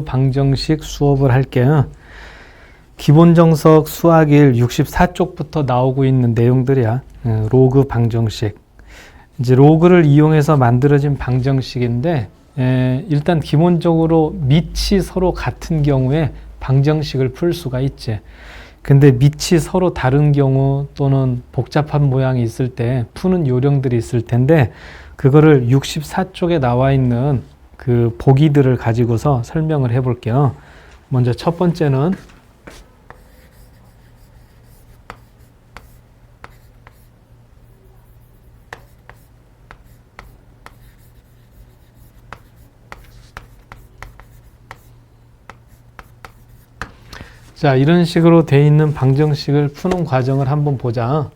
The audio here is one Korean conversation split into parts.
방정식 수업을 할게요. 기본 정석 수학일 64쪽부터 나오고 있는 내용들이야. 로그 방정식. 이제 로그를 이용해서 만들어진 방정식인데, 일단 기본적으로 밑이 서로 같은 경우에 방정식을 풀 수가 있지. 근데 밑이 서로 다른 경우 또는 복잡한 모양이 있을 때 푸는 요령들이 있을 텐데, 그거를 64쪽에 나와 있는 그 보기들을 가지고서 설명을 해 볼게요. 먼저 첫 번째는 자, 이런 식으로 돼 있는 방정식을 푸는 과정을 한번 보자.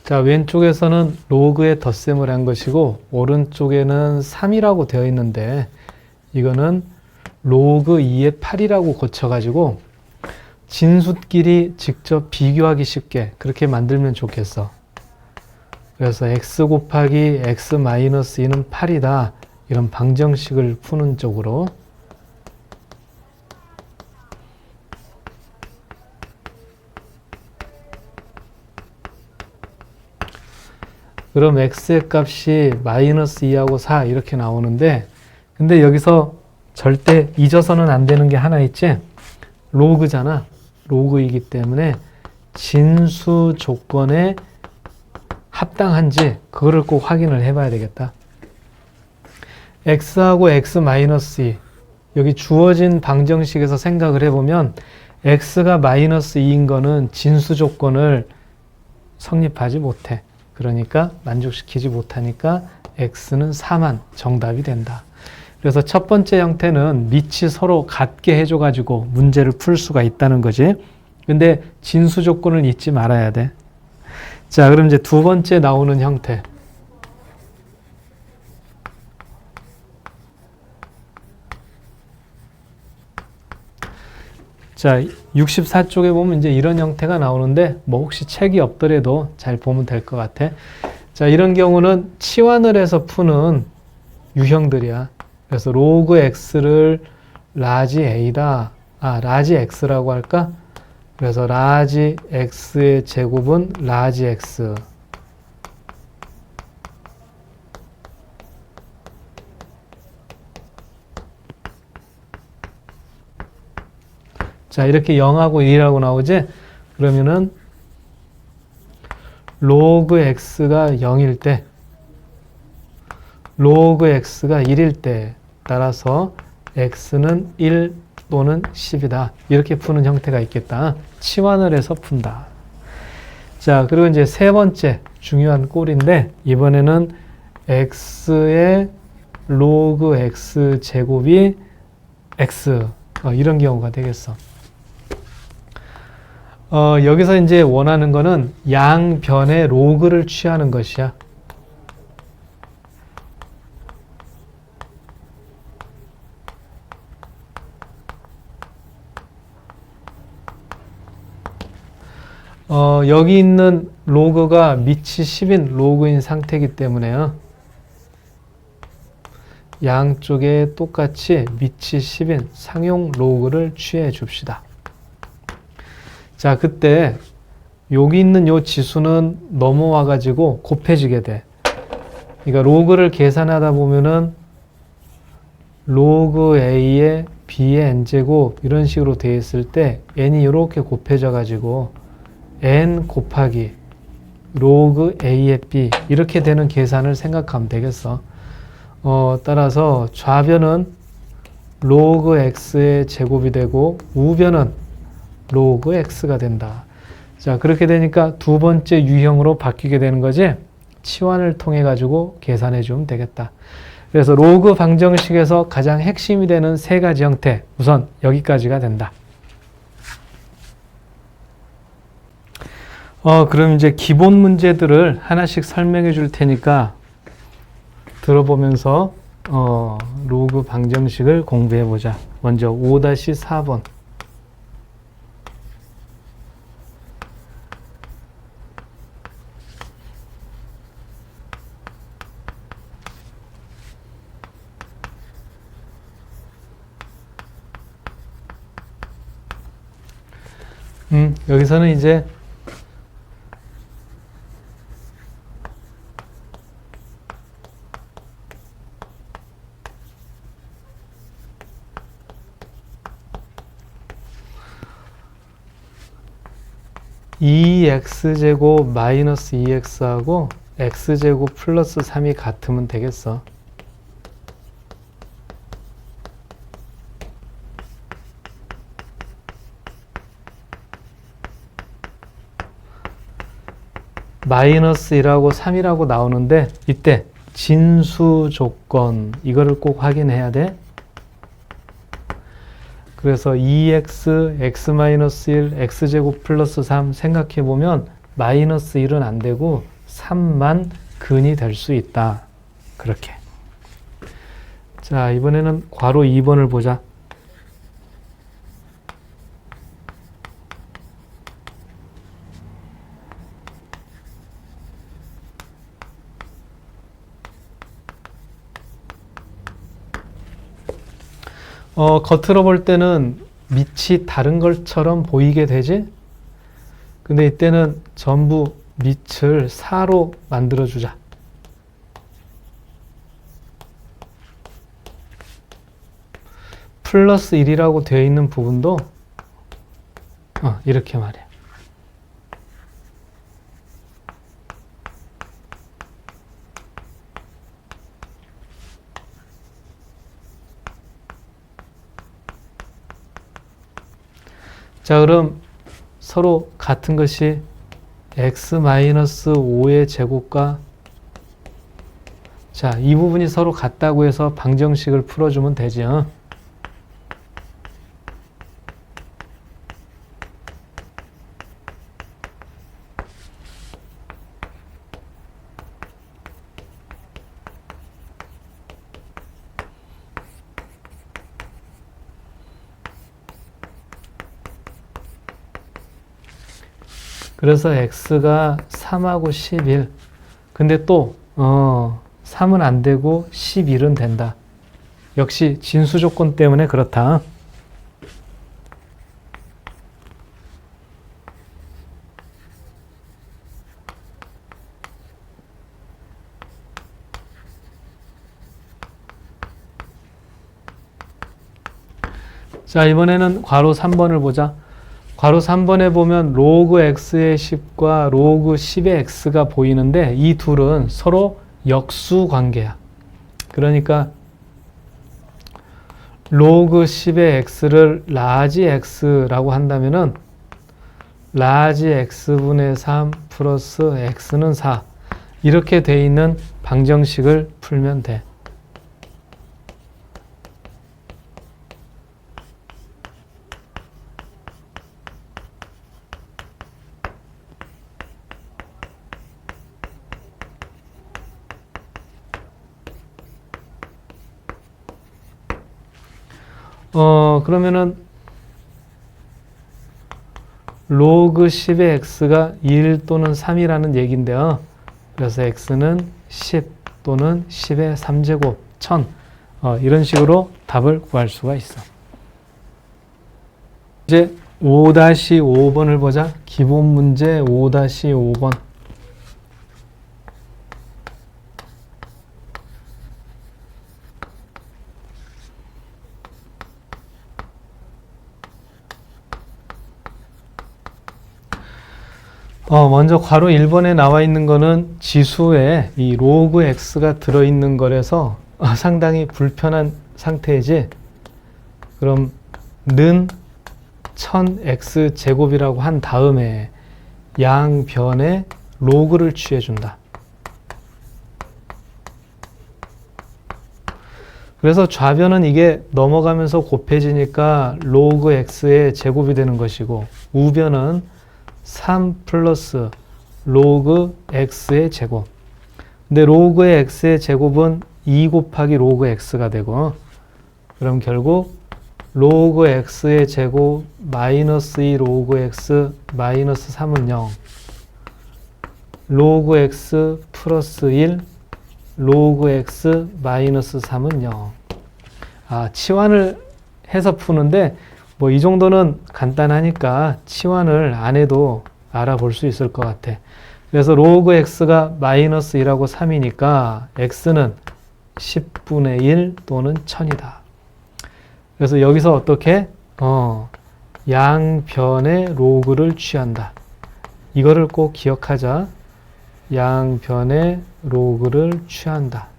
자, 왼쪽에서는 로그의 덧셈을 한 것이고 오른쪽에는 3이라고 되어 있는데 이거는 로그 2의 8이라고 고쳐가지고 진수끼리 직접 비교하기 쉽게 그렇게 만들면 좋겠어. 그래서 x 곱하기 x 마이너스 2는 8이다. 이런 방정식을 푸는 쪽으로. 그럼 x의 값이 마이너스 2하고 4 이렇게 나오는데, 근데 여기서 절대 잊어서는 안 되는 게 하나 있지? 로그잖아. 로그이기 때문에 진수 조건에 합당한지 그거를 꼭 확인을 해봐야 되겠다. x하고 x 마이너스 2 여기 주어진 방정식에서 생각을 해보면 x가 마이너스 2인 거는 진수 조건을 성립하지 못해. 그러니까 만족시키지 못하니까 x는 4만 정답이 된다. 그래서 첫 번째 형태는 밑이 서로 같게 해줘가지고 문제를 풀 수가 있다는 거지. 근데 진수 조건을 잊지 말아야 돼. 자, 그럼 이제 두 번째 나오는 형태. 자, 64쪽에 보면 이제 이런 형태가 나오는데 뭐 혹시 책이 없더라도 잘 보면 될 것 같아. 자, 이런 경우는 치환을 해서 푸는 유형들이야. 그래서 로그 x를 라지 a다. 라지 x라고 할까? 그래서 라지 x의 제곱은 라지 x. 자, 이렇게 0하고 1이라고 나오지? 그러면은 로그 x가 0일 때, 로그 x가 1일 때 따라서 x는 1 또는 10이다. 이렇게 푸는 형태가 있겠다. 치환을 해서 푼다. 자, 그리고 이제 세 번째 중요한 꼴인데 이번에는 x의 로그 x 제곱이 x 이런 경우가 되겠어. 여기서 이제 원하는 거는 양변의 로그를 취하는 것이야. 여기 있는 로그가 밑이 10인 로그인 상태이기 때문에요. 양쪽에 똑같이 밑이 10인 상용 로그를 취해 줍시다. 자, 그때 여기 있는 요 지수는 넘어와 가지고 곱해지게 돼. 그러니까 로그를 계산하다 보면은 로그 a의 b의 n제곱 이런 식으로 되어 있을 때 n이 이렇게 곱해져 가지고 n 곱하기 로그 a의 b 이렇게 되는 계산을 생각하면 되겠어. 따라서 좌변은 로그 x의 제곱이 되고 우변은 로그 x가 된다. 자, 그렇게 되니까 두 번째 유형으로 바뀌게 되는 거지. 치환을 통해 가지고 계산해 주면 되겠다. 그래서 로그 방정식에서 가장 핵심이 되는 세 가지 형태, 우선 여기까지가 된다. 그럼 이제 기본 문제들을 하나씩 설명해 줄 테니까 들어보면서 로그 방정식을 공부해 보자. 먼저 5-4번. 여기서는 이제 (2x제곱) 마이너스 2x하고 x제곱 플러스 3이 같으면 되겠어. 마이너스 1하고 3이라고 나오는데 이때 진수 조건 이거를 꼭 확인해야 돼. 그래서 2x, x-1, x제곱 플러스 3 생각해보면 마이너스 1은 안 되고 3만 근이 될 수 있다. 그렇게. 자, 이번에는 괄호 2번을 보자. 겉으로 볼 때는 밑이 다른 것처럼 보이게 되지? 근데 이때는 전부 밑을 4로 만들어주자. 플러스 1이라고 되어 있는 부분도 이렇게 말이야. 자, 그럼 서로 같은 것이 x-5의 제곱과 자, 이 부분이 서로 같다고 해서 방정식을 풀어주면 되죠. 그래서 x가 3하고 11. 근데 또 3은 안 되고 11은 된다. 역시 진수 조건 때문에 그렇다. 자, 이번에는 괄호 3번을 보자. 괄호 3번에 보면 로그 x의 10과 로그 10의 x가 보이는데 이 둘은 서로 역수 관계야. 그러니까 로그 10의 x를 라지 x라고 한다면은 라지 x분의 3 플러스 x는 4 이렇게 돼 있는 방정식을 풀면 돼. 그러면은 로그 10의 x가 1 또는 3이라는 얘기인데요. 그래서 x는 10 또는 10의 3제곱 1000 이런 식으로 답을 구할 수가 있어. 이제 5-5번을 보자. 기본 문제 5-5번. 먼저 괄호 1번에 나와 있는 거는 지수에 이 로그 x가 들어있는 거라서 상당히 불편한 상태이지. 그럼 는 1000x 제곱이라고 한 다음에 양변에 로그를 취해준다. 그래서 좌변은 이게 넘어가면서 곱해지니까 로그 x의 제곱이 되는 것이고 우변은 3 플러스 로그 x의 제곱. 근데 로그의 x의 제곱은 2 곱하기 로그 x가 되고 그럼 결국 로그 x의 제곱 마이너스 2 로그 x 마이너스 3은 0. 로그 x 플러스 1 로그 x 마이너스 3은 0. 치환을 해서 푸는데 뭐 이 정도는 간단하니까 치환을 안 해도 알아볼 수 있을 것 같아. 그래서 로그 x가 마이너스 1하고 3이니까 x는 10분의 1 또는 1000이다. 그래서 여기서 어떻게? 양변의 로그를 취한다. 이거를 꼭 기억하자. 양변의 로그를 취한다.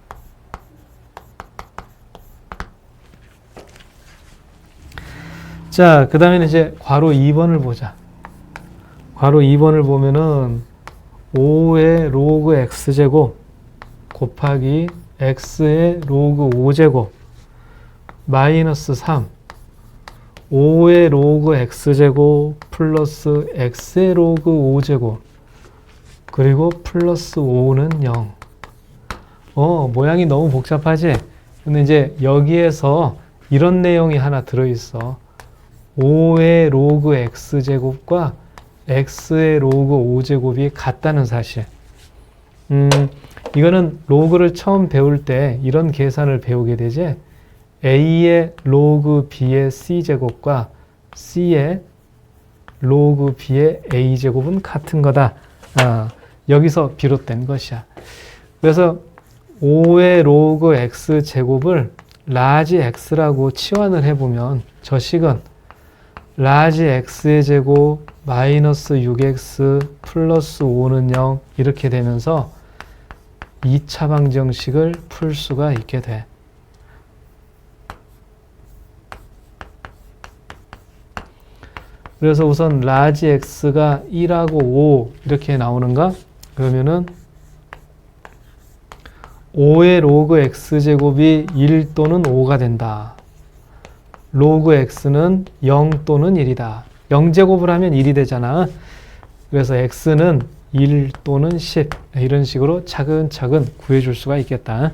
자, 그 다음에는 이제 괄호 2번을 보자. 괄호 2번을 보면은 5의 로그 x제곱 곱하기 x의 로그 5제곱 마이너스 3 5의 로그 x제곱 플러스 x의 로그 5제곱 그리고 플러스 5는 0. 모양이 너무 복잡하지? 근데 이제 여기에서 이런 내용이 하나 들어있어. 5의 로그 x제곱과 x의 로그 5제곱이 같다는 사실. 이거는 로그를 처음 배울 때 이런 계산을 배우게 되지. a의 로그 b의 c제곱과 c의 로그 b의 a제곱은 같은 거다. 여기서 비롯된 것이야. 그래서 5의 로그 x제곱을 라지 x라고 치환을 해보면 저 식은 라지 x의 제곱 마이너스 6x 플러스 5는 0 이렇게 되면서 2차 방정식을 풀 수가 있게 돼. 그래서 우선 라지 x가 1하고 5 이렇게 나오는가? 그러면은 5의 로그 x제곱이 1 또는 5가 된다. 로그 x는 0 또는 1이다. 0제곱을 하면 1이 되잖아. 그래서 x는 1 또는 10 이런 식으로 차근차근 구해줄 수가 있겠다.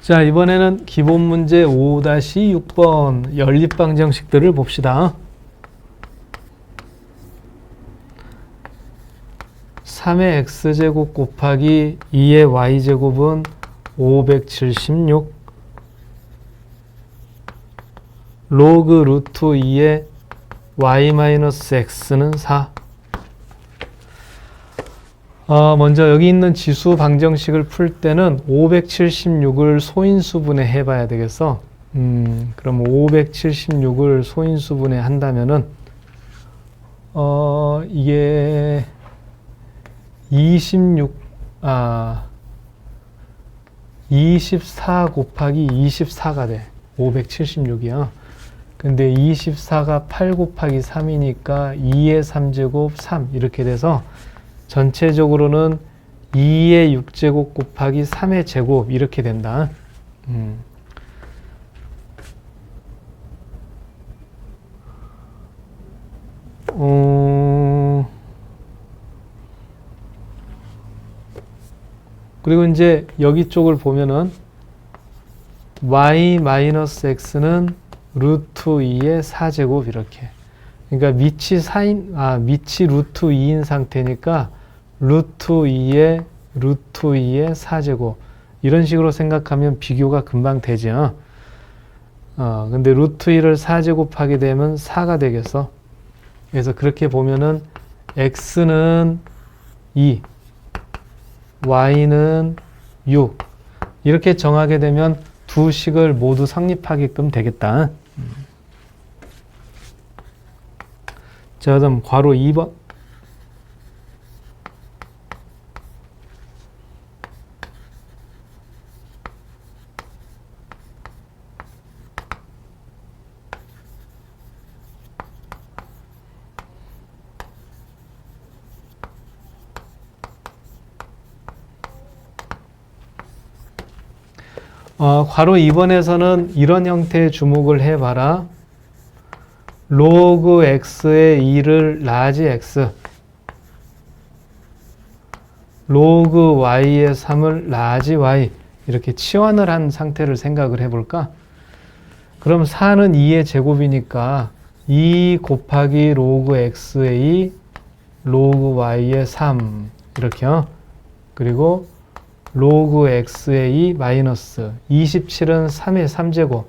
자, 이번에는 기본 문제 5-6번 연립방정식들을 봅시다. 3의 x제곱 곱하기 2의 y제곱은 576 로그 루트 2의 y-x는 4. 먼저 여기 있는 지수 방정식을 풀 때는 576을 소인수분해 해봐야 되겠어. 그럼 576을 소인수분해 한다면은 이게 24 곱하기 24가 돼. 576이야. 근데 24가 8 곱하기 3이니까 2의 3제곱 3 이렇게 돼서 전체적으로는 2의 6제곱 곱하기 3의 제곱 이렇게 된다. 그리고 이제 여기 쪽을 보면은 y-x는 루트 2의 4제곱 이렇게. 그러니까 밑이 루트 2인 상태니까 루트 2의 4제곱 이런 식으로 생각하면 비교가 금방 되죠. 근데 루트 2를 4제곱하게 되면 4가 되겠어. 그래서 그렇게 보면은 x는 2, y는 6 이렇게 정하게 되면 두 식을 모두 성립하게끔 되겠다. 자, 그럼 괄호 2번. 괄호 2번에서는 이런 형태의 주목을 해봐라. 로그 x의 2를 라지 x, 로그 y의 3을 라지 y 이렇게 치환을 한 상태를 생각을 해볼까? 그럼 4는 2의 제곱이니까 2 곱하기 로그 x의 2, 로그 y의 3 이렇게요. 그리고 로그 x의 2 마이너스 27은 3의 3제곱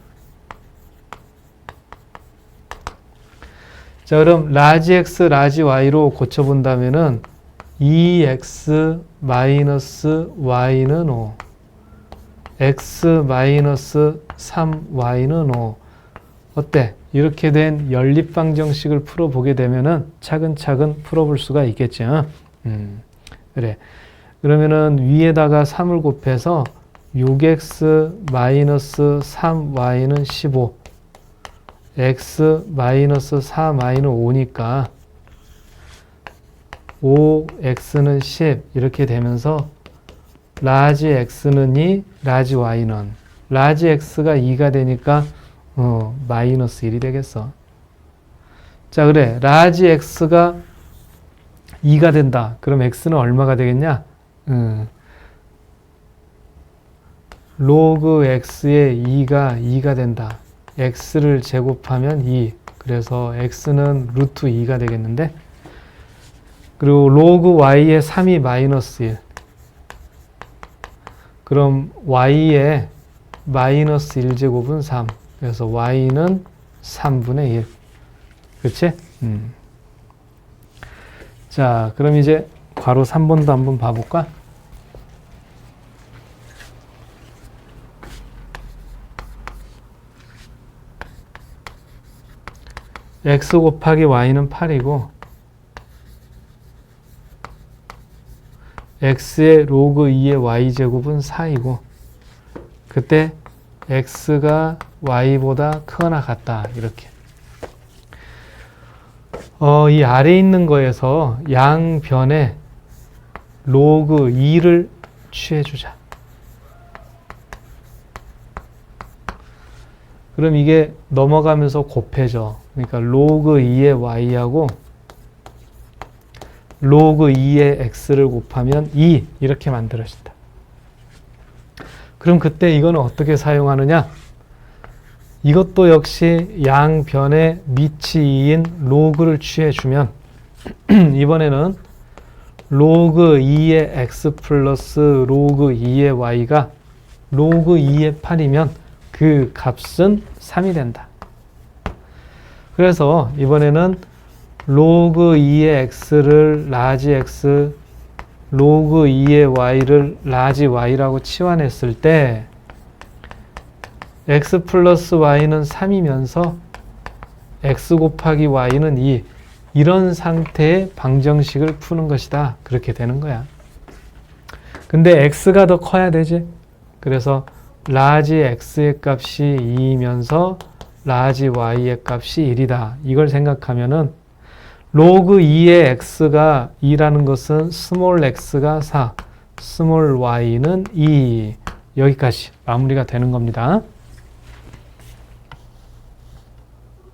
자, 그럼 라지 x, 라지 y로 고쳐본다면은 2x 마이너스 y는 5, x 마이너스 3y는 5. 어때? 이렇게 된 연립방정식을 풀어보게 되면은 차근차근 풀어볼 수가 있겠죠. 그래. 그러면은 위에다가 3을 곱해서 6x 마이너스 3y는 15, x 마이너스 4y는 5니까 5x는 10 이렇게 되면서 라지 x는 2, 라지 y는 라지 x가 2가 되니까 마이너스 1이 되겠어. 자, 그래. 라지 x가 2가 된다. 그럼 x는 얼마가 되겠냐? 로그 x의 2가 된다. x를 제곱하면 2. 그래서 x는 루트 2가 되겠는데, 그리고 로그 y의 3이 마이너스 1. 그럼 y의 마이너스 1제곱은 3. 그래서 y는 3분의 1. 그치? 자, 그럼 이제 괄호 3번도 한번 봐볼까? x 곱하기 y는 8이고 x의 로그 2의 y제곱은 4이고 그때 x가 y보다 크거나 같다. 이렇게. 이 아래에 있는 거에서 양변에 로그 2를 취해주자. 그럼 이게 넘어가면서 곱해져. 그러니까 로그 2의 y하고 로그 2의 x를 곱하면 2 이렇게 만들어진다. 그럼 그때 이거는 어떻게 사용하느냐? 이것도 역시 양변에 밑이 2인 로그를 취해주면 이번에는 로그 2의 x 플러스 로그 2의 y가 로그 2의 8이면 그 값은 3이 된다. 그래서 이번에는 로그 2의 x를 라지 x, 로그 2의 y를 라지 y라고 치환했을 때 x 플러스 y는 3이면서 x 곱하기 y는 2. 이런 상태의 방정식을 푸는 것이다. 그렇게 되는 거야. 근데 x가 더 커야 되지. 그래서 라지 x의 값이 2이면서 라지 y의 값이 1이다. 이걸 생각하면은 로그 2의 x가 2라는 것은 스몰 x가 4, 스몰 y는 2. 여기까지 마무리가 되는 겁니다.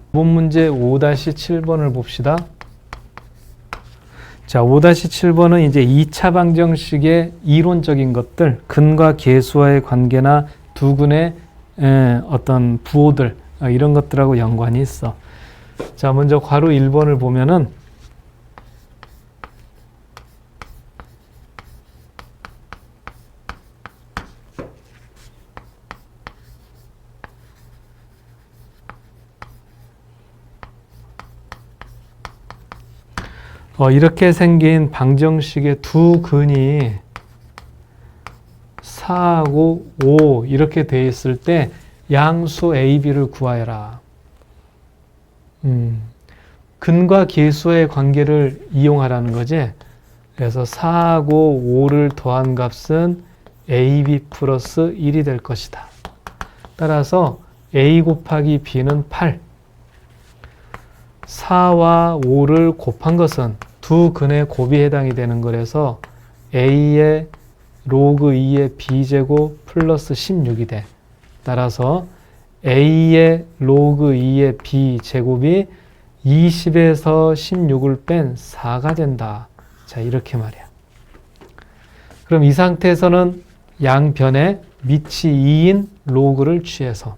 이번 문제 5-7번을 봅시다. 자, 5-7번은 이제 2차 방정식의 이론적인 것들, 근과 계수와의 관계나 두근의 어떤 부호들, 이런 것들하고 연관이 있어. 자, 먼저 괄호 1번을 보면은 이렇게 생긴 방정식의 두 근이 4하고 5 이렇게 돼 있을 때 양수 A, B를 구하여라. 근과 계수의 관계를 이용하라는 거지. 그래서 4하고 5를 더한 값은 AB 플러스 1이 될 것이다. 따라서 A 곱하기 B는 8. 4와 5를 곱한 것은 두 근의 곱이 해당이 되는 거라서 A의 로그 2의 B제곱 플러스 16이 돼. 따라서 A의 로그 2의 B제곱이 20에서 16을 뺀 4가 된다. 자, 이렇게 말이야. 그럼 이 상태에서는 양변에 밑이 2인 로그를 취해서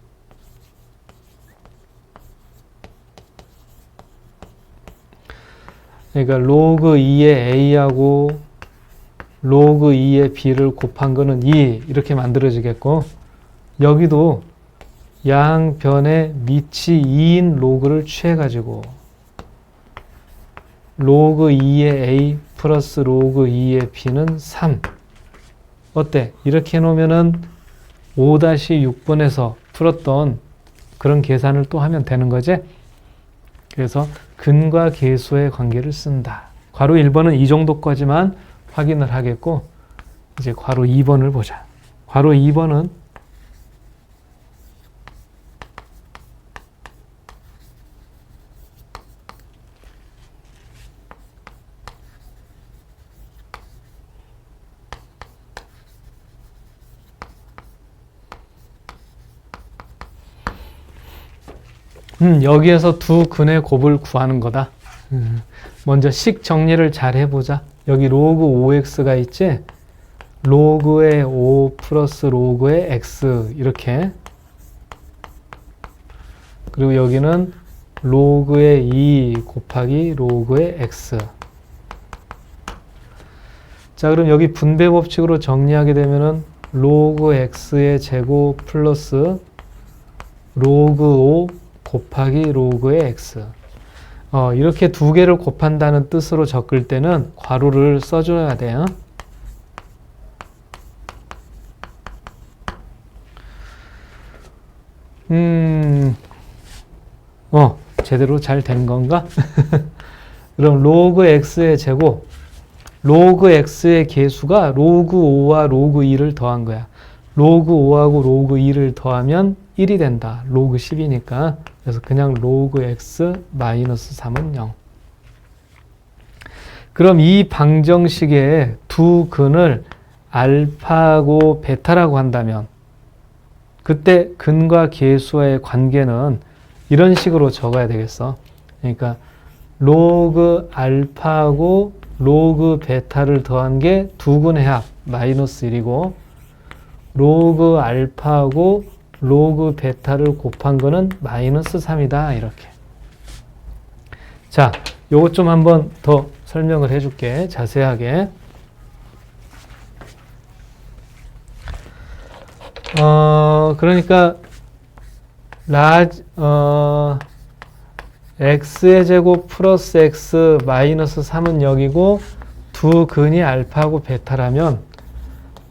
그러니까 로그 2의 A하고 로그 2의 B를 곱한 거는 2 이렇게 만들어지겠고 여기도 양변에 밑이 2인 로그를 취해가지고 로그 2의 A 플러스 로그 2의 B는 3. 어때? 이렇게 해놓으면은 5-6번에서 풀었던 그런 계산을 또 하면 되는 거지? 그래서 근과 계수의 관계를 쓴다. 괄호 1번은 이 정도까지만 확인을 하겠고, 이제 괄호 2번을 보자. 괄호 2번은 여기에서 두 근의 곱을 구하는 거다. 먼저 식 정리를 잘 해보자. 여기 로그 5x가 있지? 로그의 5 플러스 로그의 x 이렇게. 그리고 여기는 로그의 2 곱하기 로그의 x. 자, 그럼 여기 분배 법칙으로 정리하게 되면은 로그 x의 제곱 플러스 로그 5 곱하기 로그의 x. 이렇게 두 개를 곱한다는 뜻으로 적을 때는 괄호를 써줘야 돼요. 제대로 잘 된 건가? 그럼 로그 x의 제곱, 로그 x의 계수가 로그 5와 로그 2를 더한 거야. 로그 5하고 로그 2를 더하면 1이 된다. 로그 10이니까. 그래서 그냥 로그 x 마이너스 3은 0. 그럼 이 방정식의 두 근을 알파하고 베타라고 한다면 그때 근과 계수와의 관계는 이런 식으로 적어야 되겠어. 그러니까 로그 알파하고 로그 베타를 더한 게 두 근의 합 마이너스 1이고 로그 알파하고 로그 베타를 곱한 거는 마이너스 3이다. 이렇게. 자, 요것 좀 한번 더 설명을 해줄게. 자세하게. 그러니까 x의 제곱 플러스 x 마이너스 3은 0이고 두 근이 알파하고 베타라면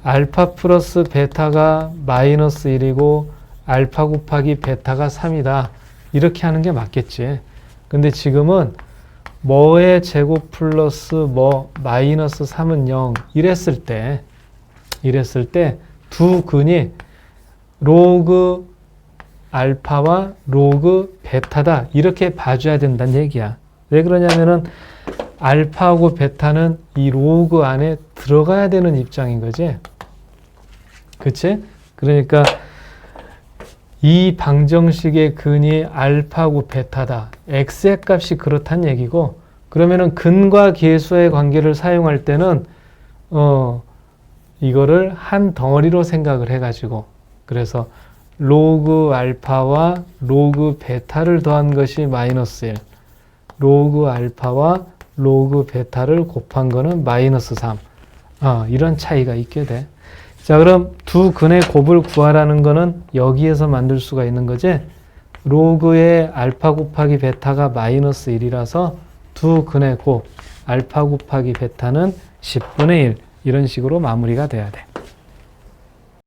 알파 플러스 베타가 마이너스 1이고 알파 곱하기 베타가 3이다. 이렇게 하는 게 맞겠지. 근데 지금은 뭐의 제곱 플러스 뭐 마이너스 3은 0 이랬을 때 두 근이 로그 알파와 로그 베타다. 이렇게 봐줘야 된다는 얘기야. 왜 그러냐면은 알파하고 베타는 이 로그 안에 들어가야 되는 입장인 거지. 그치? 그러니까 이 방정식의 근이 알파하고 베타다. x의 값이 그렇다는 얘기고, 그러면은 근과 계수의 관계를 사용할 때는 이거를 한 덩어리로 생각을 해가지고, 그래서 로그 알파와 로그 베타를 더한 것이 마이너스 1, 로그 알파와 로그 베타를 곱한 거는 마이너스 3. 이런 차이가 있게 돼. 자, 그럼 두 근의 곱을 구하라는 거는 여기에서 만들 수가 있는 거지. 로그의 알파 곱하기 베타가 마이너스 1이라서 두 근의 곱 알파 곱하기 베타는 10분의 1 이런 식으로 마무리가 돼야 돼.